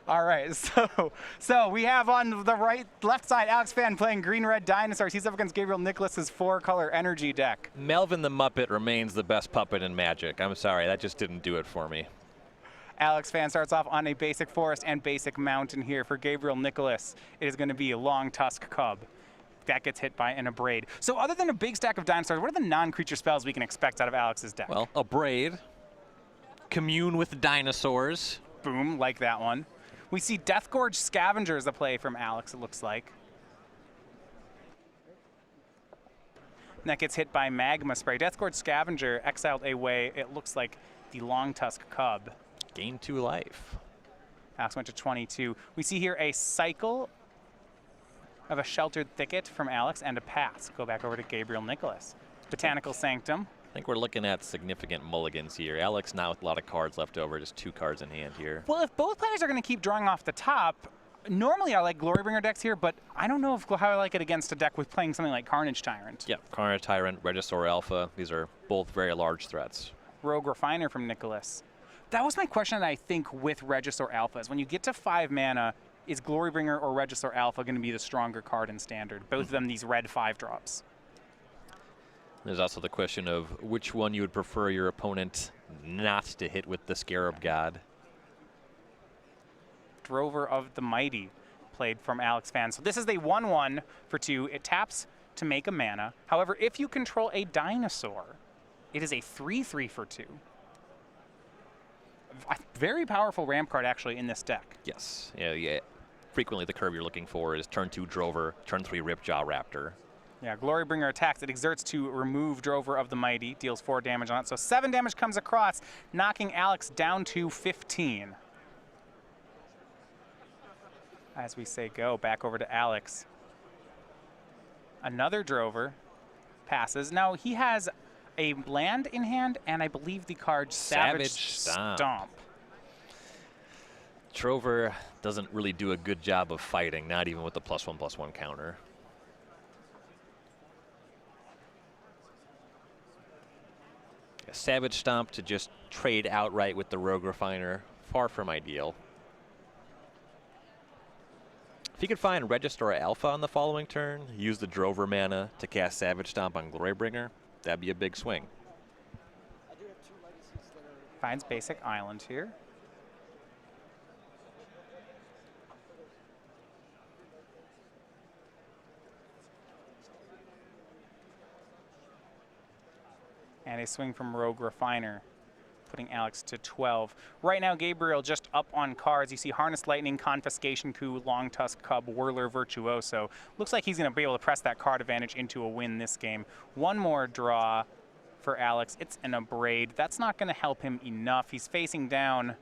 All right, so we have on the left side, Alex Fann playing green-red dinosaurs. He's up against Gabriel Nicholas's 4-color energy deck. Melvin the Muppet remains the best puppet in Magic. I'm sorry, that just didn't do it for me. Alex Fann starts off on a basic forest and basic mountain here. For Gabriel Nicholas, it is going to be a long tusk cub. That gets hit by an Abrade. So other than a big stack of dinosaurs, what are the non-creature spells we can expect out of Alex's deck? Well, Abrade, Commune with Dinosaurs. Boom, like that one. We see Deathgorge Scavenger as a play from Alex, it looks like. And that gets hit by Magma Spray. Deathgorge Scavenger exiled away, it looks like, the Long Tusk Cub. Gain 2 life. Alex went to 22. We see here a cycle of a Sheltered Thicket from Alex and a pass. Go back over to Gabriel Nicholas. Botanical Sanctum. I think we're looking at significant mulligans here. Alex now with a lot of cards left over, just 2 cards in hand here. Well, if both players are going to keep drawing off the top, normally I like Glorybringer decks here, but I don't know how I like it against a deck with playing something like Carnage Tyrant. Yeah, Carnage Tyrant, Regisaur Alpha, these are both very large threats. Rogue Refiner from Nicholas. That was my question, I think, with Regisaur Alpha, is when you get to 5 mana, is Glorybringer or Regisaur Alpha going to be the stronger card in Standard? Both of them these red 5-drops. There's also the question of which one you would prefer your opponent not to hit with the Scarab God. Drover of the Mighty played from Alex Fann. So this is a 1/1 for 2. It taps to make a mana. However, if you control a dinosaur, it is a 3/3 for 2. A very powerful ramp card actually in this deck. Yes. Yeah. Frequently the curve you're looking for is turn 2 Drover, turn 3 Ripjaw Raptor. Yeah, Glorybringer attacks. It exerts to remove Drover of the Mighty, deals 4 damage on it. So 7 damage comes across, knocking Alex down to 15. As we say go, back over to Alex. Another Drover passes. Now he has a land in hand, and I believe the card Savage Stomp. Drover doesn't really do a good job of fighting, not even with the +1/+1 counter. A Savage Stomp to just trade outright with the Rogue Refiner, far from ideal. If you could find Regisaur Alpha on the following turn, use the Drover mana to cast Savage Stomp on Glorybringer, that'd be a big swing. Finds basic island here. And a swing from Rogue Refiner, putting Alex to 12. Right now, Gabriel just up on cards. You see Harness Lightning, Confiscation Coup, Long Tusk Cub, Whirler Virtuoso. Looks like he's going to be able to press that card advantage into a win this game. One more draw for Alex. It's an Abrade. That's not going to help him enough. He's facing down,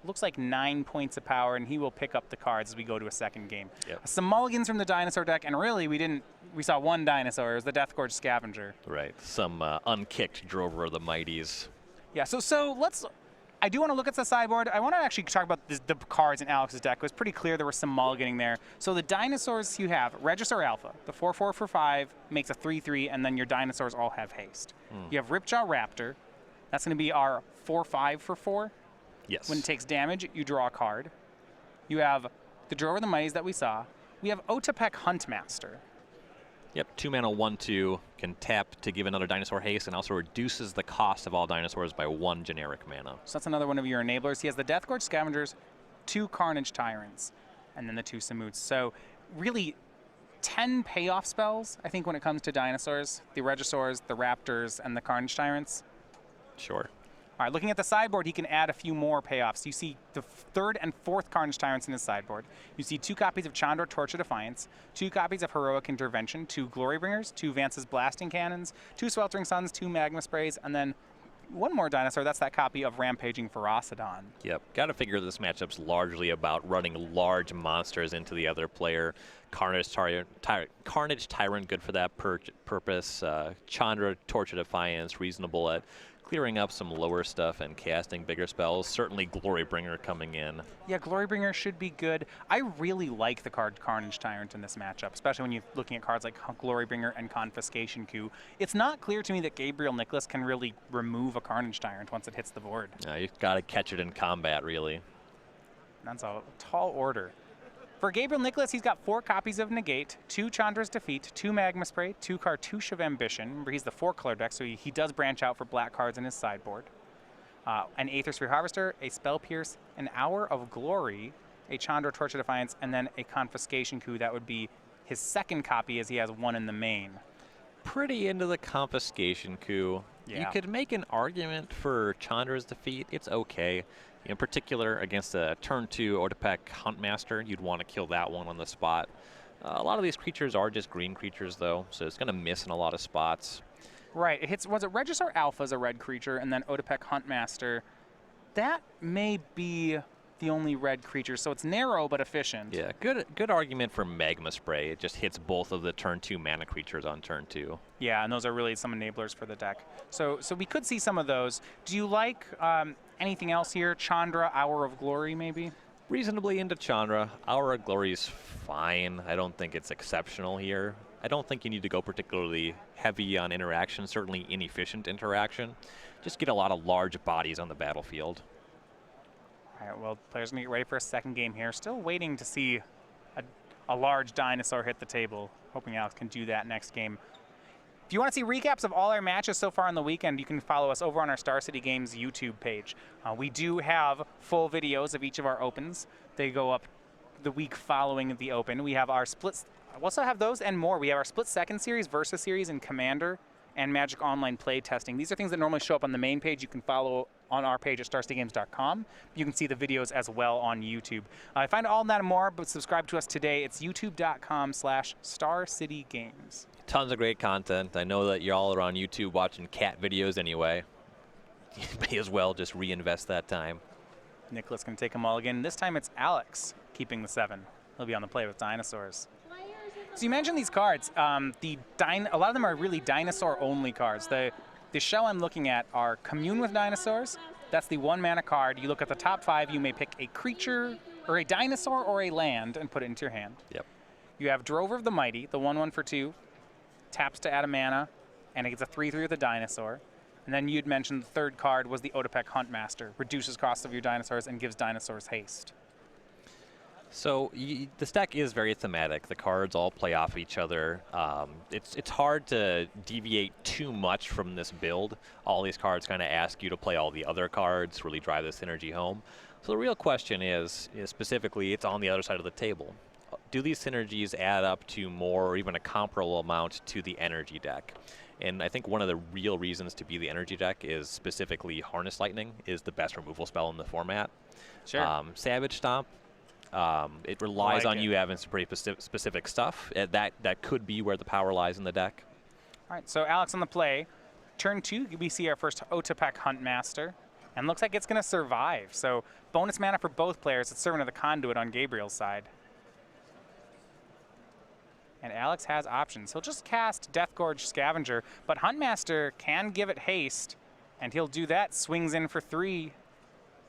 looks like 9 points of power, and he will pick up the cards as we go to a second game. Yep. Some mulligans from the dinosaur deck, and really we saw one dinosaur. It was the Deathgorge Scavenger. Right, some unkicked Drover of the Mighties. Yeah, so I do want to look at the sideboard. I want to actually talk about the cards in Alex's deck. It was pretty clear there was some mulliganing there. So the dinosaurs you have, Regisaur Alpha, the 4/4 for 5, makes a 3/3, and then your dinosaurs all have haste. You have Ripjaw Raptor. That's going to be our 4/5 for 4. Yes. When it takes damage, you draw a card. You have the Drover of the Mighties that we saw. We have Otepec Huntmaster. Yep, 2 mana 1/2 can tap to give another dinosaur haste and also reduces the cost of all dinosaurs by 1 generic mana. So that's another one of your enablers. He has the Deathgorge Scavengers, 2 Carnage Tyrants, and then the 2 Samoots. So really 10 payoff spells, I think, when it comes to dinosaurs. The Regisaurs, the Raptors, and the Carnage Tyrants. Sure. All right, looking at the sideboard, he can add a few more payoffs. You see the 3rd and 4th Carnage Tyrants in his sideboard. You see 2 copies of Chandra Torch of Defiance, 2 copies of Heroic Intervention, 2 Glorybringers, 2 Vance's Blasting Cannons, 2 Sweltering Suns, 2 Magma Sprays, and then one more dinosaur. That's that copy of Rampaging Ferocidon. Yep, got to figure this matchup's largely about running large monsters into the other player. Carnage Tyrant, good for that purpose. Chandra Torch of Defiance, reasonable at clearing up some lower stuff and casting bigger spells. Certainly Glorybringer coming in. Yeah, Glorybringer should be good. I really like the card Carnage Tyrant in this matchup, especially when you're looking at cards like Glorybringer and Confiscation Coup. It's not clear to me that Gabriel Nicholas can really remove a Carnage Tyrant once it hits the board. You've got to catch it in combat, really. That's a tall order. For Gabriel Nicholas, he's got 4 copies of Negate, 2 Chandra's Defeat, 2 Magma Spray, 2 Cartouche of Ambition. Remember, he's the 4-color deck, so he does branch out for black cards in his sideboard. An Aether Sphere Harvester, a Spell Pierce, an Hour of Glory, a Chandra Torch of Defiance, and then a Confiscation Coup. That would be his 2nd copy, as he has 1 in the main. Pretty into the Confiscation Coup. Yeah. You could make an argument for Chandra's Defeat. It's okay. In particular, against a turn 2 Otepec Huntmaster, you'd want to kill that one on the spot. A lot of these creatures are just green creatures, though, so it's going to miss in a lot of spots. Right. It hits. Was it Regisaur Alpha as a red creature, and then Otepec Huntmaster? That may be the only red creature, so it's narrow but efficient. Yeah, good argument for Magma Spray. It just hits both of the turn 2 mana creatures on turn 2. Yeah, and those are really some enablers for the deck. So we could see some of those. Do you like anything else here? Chandra, Hour of Glory, maybe? Reasonably into Chandra. Hour of Glory is fine. I don't think it's exceptional here. I don't think you need to go particularly heavy on interaction, certainly inefficient interaction. Just get a lot of large bodies on the battlefield. All right, well, players going to get ready for a second game here. Still waiting to see a large dinosaur hit the table. Hoping Alex can do that next game. If you want to see recaps of all our matches so far on the weekend, you can follow us over on our Star City Games YouTube page. We do have full videos of each of our opens. They go up the week following the open. We have our splits. We also have those and more. We have our split second series, Versus series, and Commander, and Magic Online play testing. These are things that normally show up on the main page. You can follow on our page at starcitygames.com. You can see the videos as well on YouTube. Find all that and more, but subscribe to us today. It's youtube.com/StarCityGames. Tons of great content. I know that y'all are on YouTube watching cat videos anyway. You may as well just reinvest that time. Nicholas can take them all again. This time it's Alex keeping the 7. He'll be on the play with dinosaurs. So you mentioned these cards. A lot of them are really dinosaur-only cards. The shell I'm looking at are Commune with Dinosaurs. That's the 1-mana card. You look at the top 5, you may pick a creature, or a dinosaur, or a land, and put it into your hand. Yep. You have Drover of the Mighty, the 1/1 for 2. Taps to add a mana, and it gets a 3/3 with a dinosaur. And then you'd mentioned the 3rd card was the Otepec Huntmaster. Reduces cost of your dinosaurs and gives dinosaurs haste. So this deck is very thematic. The cards all play off each other. It's hard to deviate too much from this build. All these cards kind of ask you to play all the other cards, really drive the synergy home. So the real question is specifically, it's on the other side of the table. Do these synergies add up to more or even a comparable amount to the energy deck? And I think one of the real reasons to be the energy deck is specifically Harness Lightning is the best removal spell in the format. Sure. Savage Stomp. It relies on you having some pretty specific stuff. That could be where the power lies in the deck. All right, so Alex on the play. Turn 2, we see our first Otepec Huntmaster. And looks like it's going to survive. So bonus mana for both players. It's Servant of the Conduit on Gabriel's side. And Alex has options. He'll just cast Deathgorge Scavenger, but Huntmaster can give it haste, and he'll do that. Swings in for 3,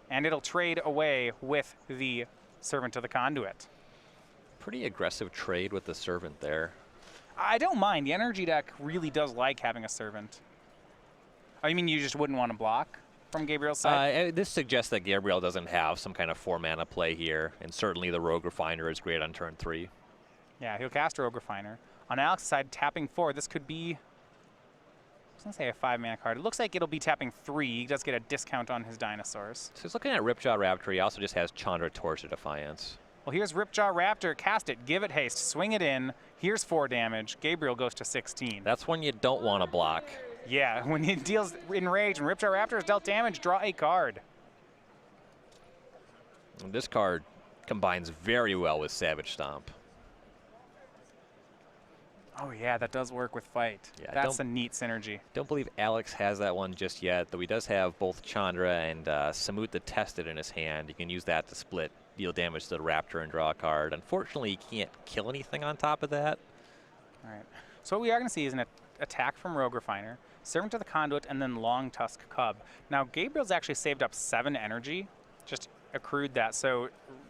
and it'll trade away with the Servant of the Conduit. Pretty aggressive trade with the Servant there. I don't mind. The energy deck really does like having a Servant. Oh, you mean you just wouldn't want to block from Gabriel's side? This suggests that Gabriel doesn't have some kind of 4-mana play here, and certainly the Rogue Refiner is great on turn 3. Yeah, he'll cast Rogue Refiner. On Alex's side, tapping 4. This could be, I was going to say a 5-mana card. It looks like it'll be tapping 3. He does get a discount on his dinosaurs. So he's looking at Ripjaw Raptor. He also just has Chandra Torch of Defiance. Well, here's Ripjaw Raptor. Cast it, give it haste, swing it in. Here's 4 damage. Gabriel goes to 16. That's when you don't want to block. Yeah, when he deals Enrage and Ripjaw Raptor is dealt damage, draw a card. And this card combines very well with Savage Stomp. Oh yeah, that does work with Fight. Yeah, that's a neat synergy. Don't believe Alex has that one just yet, though he does have both Chandra and Samut the Tested in his hand. You can use that to split, deal damage to the Raptor and draw a card. Unfortunately, he can't kill anything on top of that. All right. So what we are going to see is an attack from Rogue Refiner, Servant of the Conduit, and then Long Tusk Cub. Now, Gabriel's actually saved up 7 energy, just accrued that. So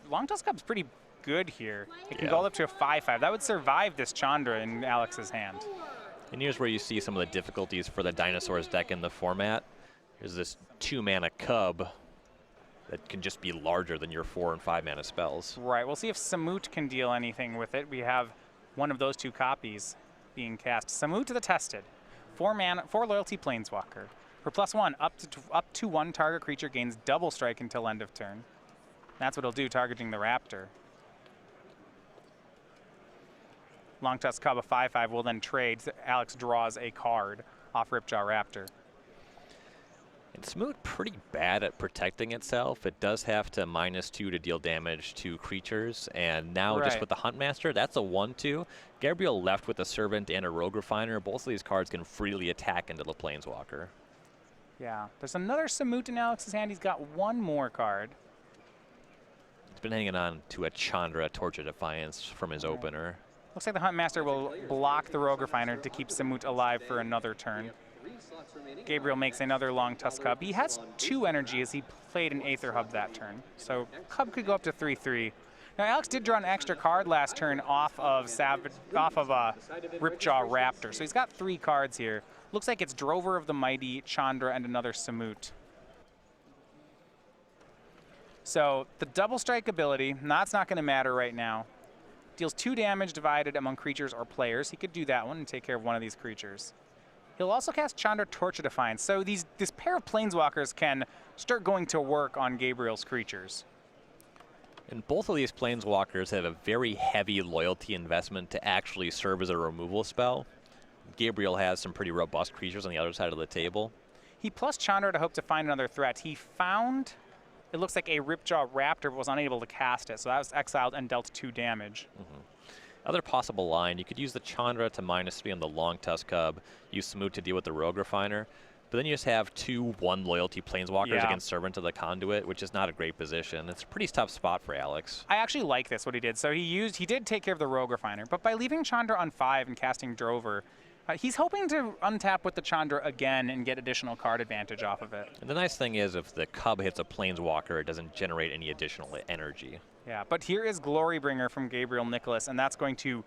Long Tusk Cub's pretty good here. It can go up to a 5/5. That would survive this Chandra in Alex's hand. And here's where you see some of the difficulties for the Dinosaurs deck in the format. There's this 2-mana Cub. that can just be larger than your 4 and 5 mana spells. Right, we'll see if Samut can deal anything with it. We have one of those two copies being cast. Samut the Tested, 4 loyalty Planeswalker. For +1, up to 1 target creature gains double strike until end of turn. That's what it'll do, targeting the Raptor. Long Tusk Cub, a 5/5, will then trade. Alex draws a card off Ripjaw Raptor. And Samut pretty bad at protecting itself. It does have to -2 to deal damage to creatures, and now just with the Huntmaster, that's a 1/2. Gabriel left with a Servant and a Rogue Refiner. Both of these cards can freely attack into the Planeswalker. Yeah, there's another Samut in Alex's hand. He's got one more card. He's been hanging on to a Chandra, Torch of Defiance from his opener. Looks like the Huntmaster will block the Rogue Refiner to keep Samut alive for another turn. Gabriel makes another Long Tusk Cub. He has 2 energy as he played an Aether Hub that turn. So Cub could go up to 3/3. Now Alex did draw an extra card last turn off of Ripjaw Raptor. So he's got 3 cards here. Looks like it's Drover of the Mighty, Chandra, and another Samut. So the double strike ability, that's not going to matter right now. Deals 2 damage divided among creatures or players. He could do that one and take care of one of these creatures. He'll also cast Chandra, Torch of Defiance. So this pair of Planeswalkers can start going to work on Gabriel's creatures. And both of these Planeswalkers have a very heavy loyalty investment to actually serve as a removal spell. Gabriel has some pretty robust creatures on the other side of the table. He plus Chandra to hope to find another threat. He found, it looks like a Ripjaw Raptor, but was unable to cast it. So that was exiled and dealt 2 damage. Other possible line, you could use the Chandra to -3 on the Long Tusk Cub, use Samut to deal with the Rogue Refiner, but then you just have 2 1 loyalty Planeswalkers against Servant of the Conduit, which is not a great position. It's a pretty tough spot for Alex. I actually like this, what he did. So he did take care of the Rogue Refiner, but by leaving Chandra on 5 and casting Drover, he's hoping to untap with the Chandra again and get additional card advantage off of it. And the nice thing is if the Cub hits a Planeswalker, it doesn't generate any additional energy. Yeah, but here is Glorybringer from Gabriel Nicholas, and that's going to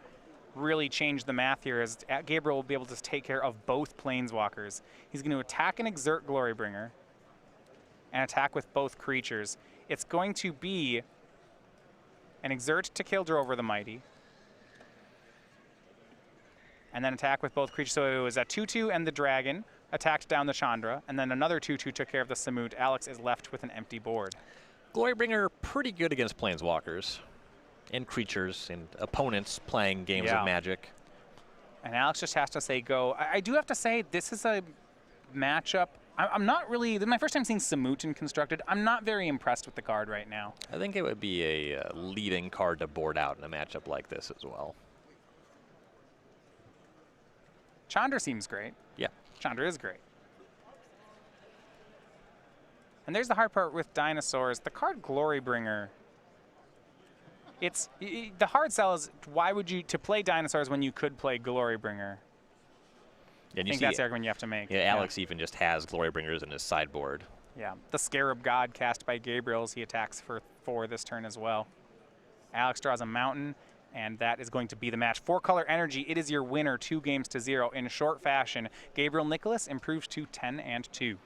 really change the math here as Gabriel will be able to take care of both Planeswalkers. He's going to attack and exert Glorybringer and attack with both creatures. It's going to be an exert to kill Drover the Mighty, and then attack with both creatures. So it was a 2/2 and the Dragon attacked down the Chandra, and then another 2/2 took care of the Samut. Alex is left with an empty board. Glorybringer pretty good against Planeswalkers and creatures and opponents playing games of Magic. And Alex just has to say go. I do have to say this is a matchup. I'm not really, this is my first time seeing Samut in Constructed. I'm not very impressed with the card right now. I think it would be a leading card to board out in a matchup like this as well. Chandra seems great. Yeah. Chandra is great. And there's the hard part with dinosaurs. The card Glorybringer, the hard sell is why would you to play dinosaurs when you could play Glorybringer? Yeah, I think that's the argument you have to make. Yeah, Alex even just has Glorybringers in his sideboard. Yeah, the Scarab God cast by Gabriel as he attacks for 4 this turn as well. Alex draws a mountain, and that is going to be the match. 4-color energy, it is your winner, 2 games to 0 in short fashion. Gabriel Nicholas improves to 10-2.